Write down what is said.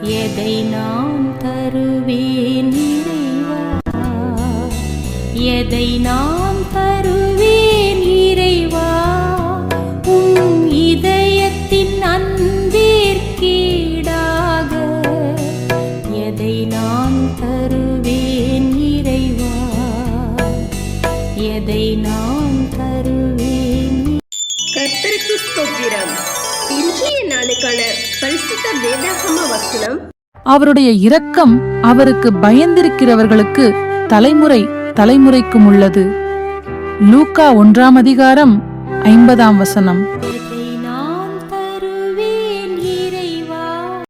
எதை நான் தருவேன் இறைவா, எதை நான் தருவேன் இறைவா, உம் இதயத்தின் அன்பிற்கீடாக எதை நான் தருவேன் இறைவா, எதை நான் தருவேன். கர்த்தருக்கு ஸ்தோத்திரம். இன்றைய நாளுக்கான பரிசுத்த வேதாகம வசனம், அவருடைய இரக்கம் அவருக்கு பயந்திருக்கிறவர்களுக்கு தலைமுறை தலைமுறைக்கும் உள்ளது. லூக்கா 1 அதிகாரம் 50 வசனம்.